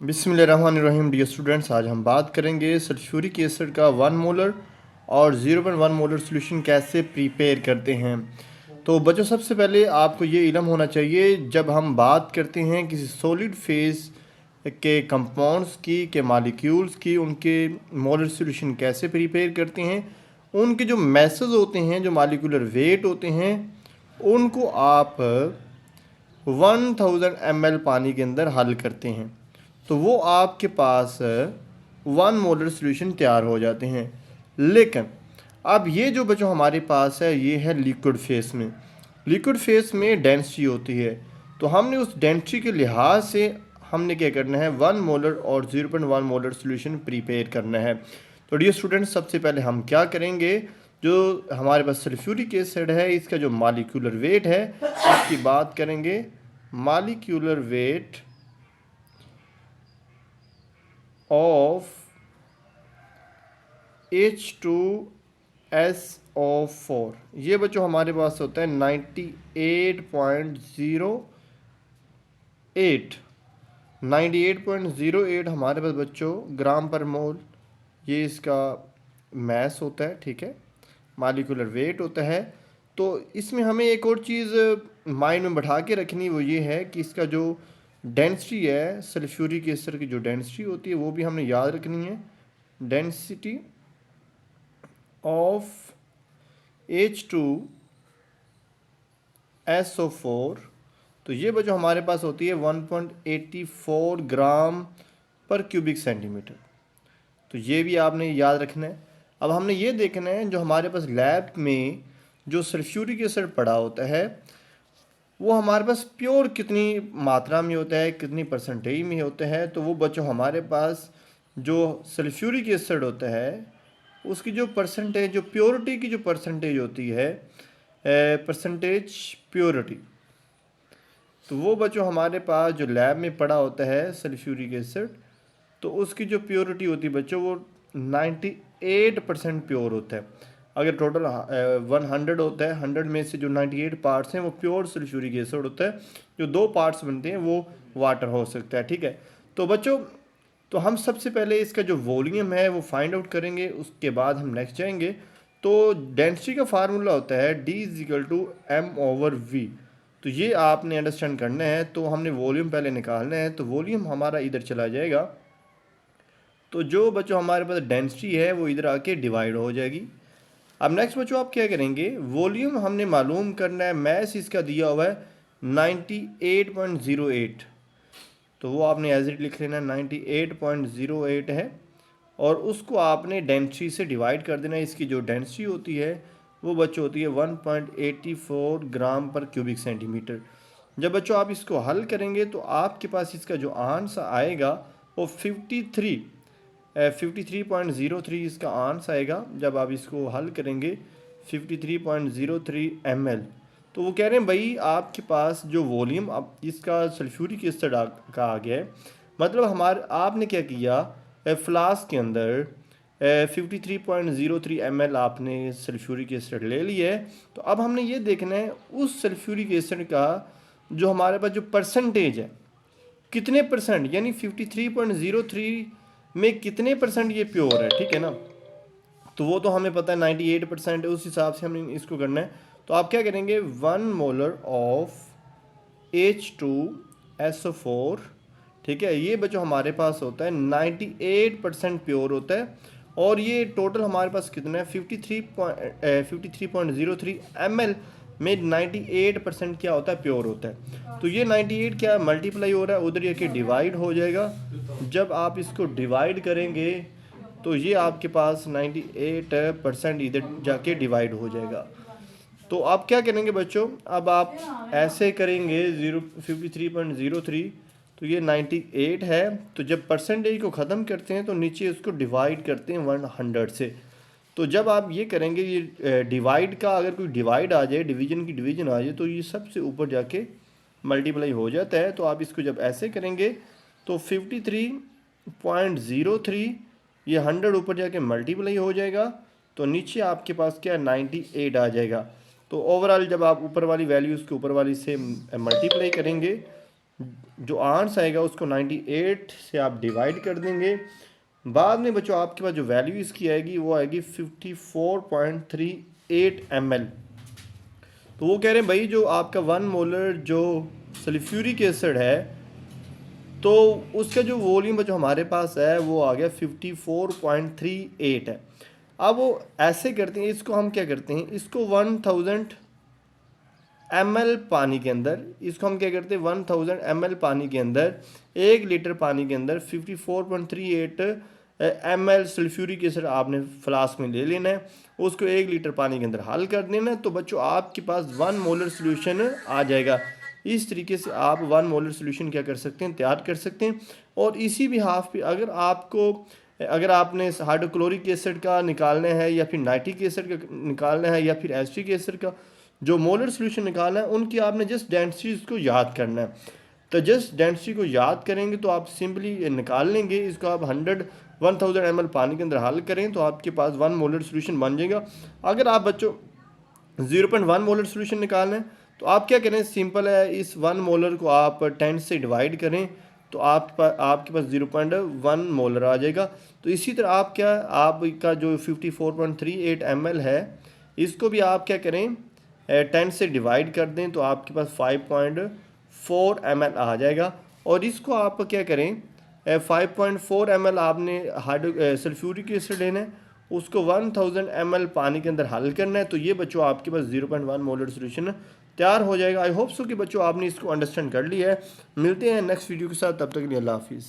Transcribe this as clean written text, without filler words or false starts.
बिस्मिल्लाहिर्रहमानिर्रहीम। Dear students, आज हम बात करेंगे सल्फ्यूरिक एसिड का 1 मोलर और 0.1 मोलर सोल्यूशन कैसे प्रिपेयर करते हैं। तो बच्चों, सबसे पहले आपको ये इल्म होना चाहिए, जब हम बात करते हैं किसी सॉलिड फेज के कंपाउंड्स की, के मालिक्यूल्स की, उनके मोलर सोल्यूशन कैसे प्रिपेयर करते हैं, उनके जो मैसेज होते हैं, जो मालिकुलर वेट होते हैं, उनको आप 1000 ml पानी के अंदर हल करते हैं तो वो आपके पास 1 मोलर सोल्यूशन तैयार हो जाते हैं। लेकिन अब ये जो बच्चों हमारे पास है, ये है लिक्विड फेस में। लिक्विड फेस में डेंसिटी होती है, तो हमने उस डेंसिटी के लिहाज से हमने क्या करना है, 1 मोलर और 0.1 मोलर सोल्यूशन प्रिपेयर करना है। तो डियर स्टूडेंट्स, सबसे पहले हम क्या करेंगे, जो हमारे पास सल्फ्यूरिक एसिड है, इसका जो मालिक्यूलर वेट है इसकी बात करेंगे। मालिक्यूलर वेट ऑफ H2SO4, ये बच्चों हमारे पास होता है 98.08 हमारे पास बच्चों ग्राम पर मोल, ये इसका मैस होता है। ठीक है, मालिकुलर वेट होता है। तो इसमें हमें एक और चीज़ माइंड में बैठा के रखनी, वो ये है कि इसका जो डेंसिटी है, सल्फ्यूरिक एसिड की जो डेंसिटी होती है, वो भी हमने याद रखनी है। डेंसिटी ऑफ H2SO4, तो ये बच्चों हमारे पास होती है 1.84 ग्राम पर क्यूबिक सेंटीमीटर। तो ये भी आपने याद रखना है। अब हमने ये देखना है, जो हमारे पास लैब में जो सल्फ्यूरिक एसिड पड़ा होता है, वो हमारे पास प्योर कितनी मात्रा में होता है, कितनी परसेंटेज में होता है। तो वो बच्चों हमारे पास जो सल्फ्यूरिक एसिड होता है, उसकी जो परसेंटेज, जो प्योरिटी की जो परसेंटेज होती है, परसेंटेज प्योरिटी, तो वो बच्चों हमारे पास जो लैब में पड़ा होता है सल्फ्यूरिक एसिड, तो उसकी जो प्योरिटी होती है बच्चों, वो 98% प्योर होता है। अगर टोटल 100 होता है, 100 में से जो 98 पार्ट्स हैं वो प्योर सल्फ्यूरिक एसिड होता है। जो 2 पार्ट्स बनते हैं वो वाटर हो सकता है। ठीक है, तो बच्चों, तो हम सबसे पहले इसका जो वॉल्यूम है वो फाइंड आउट करेंगे, उसके बाद हम नेक्स्ट जाएंगे। तो डेंसिटी का फार्मूला होता है D=m/v। तो ये आपने अंडरस्टैंड करना है। तो हमने वॉल्यूम पहले निकालना है, तो वॉल्यूम हमारा इधर चला जाएगा। तो जो बच्चों हमारे पास डेंसिटी है वो इधर आके डिवाइड हो जाएगी। अब नेक्स्ट बच्चों आप क्या करेंगे, वॉल्यूम हमने मालूम करना है। मैस इसका दिया हुआ है 98.08, तो वो आपने एज इट लिख लेना, 98.08 है। और उसको आपने डेंसिटी से डिवाइड कर देना। इसकी जो डेंसिटी होती है वो बच्चों होती है 1.84 ग्राम पर क्यूबिक सेंटीमीटर। जब बच्चों आप इसको हल करेंगे तो आपके पास इसका जो आंसर आएगा वो 53.03 इसका आंसर आएगा। जब आप इसको हल करेंगे 53.03 ml, तो वो कह रहे हैं भाई आपके पास जो वॉल्यूम अब इसका सल्फ्यूरिक एसिड का आ गया है, मतलब हमारे आपने क्या किया, फ्लास्क के अंदर 53.03 ml आपने सल्फ्यूरिक एसिड ले लिया है। तो अब हमने ये देखना है उस सल्फ्यूरिक एसिड का जो हमारे पास जो परसेंटेज है, कितने परसेंट, यानी 53.03 में कितने परसेंट ये प्योर है। ठीक है ना, तो वो तो हमें पता है 98% है, उस हिसाब से हमें इसको करना है। तो आप क्या करेंगे, 1 मोलर ऑफ H2SO4, ठीक है, ये बच्चों हमारे पास होता है 98% प्योर होता है। और ये टोटल हमारे पास कितना है, 53.03 ml में 98% क्या होता है, प्योर होता है। तो ये 98 क्या मल्टीप्लाई हो रहा है, उधर ये कि डिवाइड हो जाएगा। जब आप इसको डिवाइड करेंगे तो ये आपके पास 98% इधर जाके डिवाइड हो जाएगा। तो आप क्या करेंगे बच्चों, अब आप ऐसे करेंगे 53.03, तो ये 98 है। तो जब परसेंटेज को ख़त्म करते हैं तो नीचे उसको डिवाइड करते हैं 100 से। तो जब आप ये करेंगे, ये डिवाइड का अगर कोई डिवाइड आ जाए, डिवीजन की डिवीजन आ जाए, तो ये सबसे ऊपर जाके मल्टीप्लाई हो जाता है। तो आप इसको जब ऐसे करेंगे तो 53.03, ये 100 ऊपर जाके मल्टीप्लाई हो जाएगा, तो नीचे आपके पास क्या 98 आ जाएगा। तो ओवरऑल जब आप ऊपर वाली वैल्यूज़ के ऊपर वाली से मल्टीप्लाई करेंगे जो आंसर आएगा उसको 98 से आप डिवाइड कर देंगे। बाद में बच्चों आपके पास जो वैल्यू इसकी आएगी वो आएगी 54.38 ml। तो वो कह रहे हैं भाई जो आपका 1 मोलर जो सल्फ्यूरिक एसिड है तो उसका जो वॉल्यूम जो हमारे पास है वो आ गया 54.38 है। अब वो ऐसे करते हैं, इसको हम क्या करते हैं, इसको 1000 ml पानी के अंदर, इसको हम क्या करते हैं 1000 ml पानी के अंदर, 1 लीटर पानी के अंदर 54.38 ml सल्फ्यूरिक एसिड आपने फ्लास्क में ले लेना है, उसको 1 लीटर पानी के अंदर हल कर देना है। तो बच्चों आपके पास 1 मोलर सोल्यूशन आ जाएगा। इस तरीके से आप 1 मोलर सोल्यूशन क्या कर सकते हैं, तैयार कर सकते हैं। और इसी भी हाफ पे अगर आपने हाइड्रोक्लोरिक एसिड का निकालना है या फिर नाइट्रिक एसिड का निकालना है या फिर एसिटिक एसिड का जो मोलर सोल्यूशन निकालना है, उनकी आपने जस्ट डेंसिटीज को याद करना है। तो जस्ट डेंसिटी को याद करेंगे तो आप सिंपली निकाल लेंगे। इसको आप 1000 ml पानी के अंदर हल करें तो आपके पास 1 मोलर सोल्यूशन बन जाएगा। अगर आप बच्चों 0.1 मोलर सोल्यूशन निकालना है तो आप क्या करें, सिंपल है, इस 1 मोलर को आप 10 से डिवाइड करें तो आपके पास 0.1 मोलर आ जाएगा। तो इसी तरह आपका जो 54.38 ml है इसको भी आप क्या करें 10 से डिवाइड कर दें तो आपके पास 5.4 ml आ जाएगा। और इसको आप क्या करें 5.4 ml आपने सल्फ्यूरिक एसिड लेना है, उसको 1000 ml पानी के अंदर हल करना है। तो ये बच्चों आपके पास 0.1 मोलर सोल्यूशन तैयार हो जाएगा। आई होप सो कि बच्चों आपने इसको अंडरस्टैंड कर लिया है। मिलते हैं नेक्स्ट वीडियो के साथ, तब तक के लिए अल्लाह हाफिज़।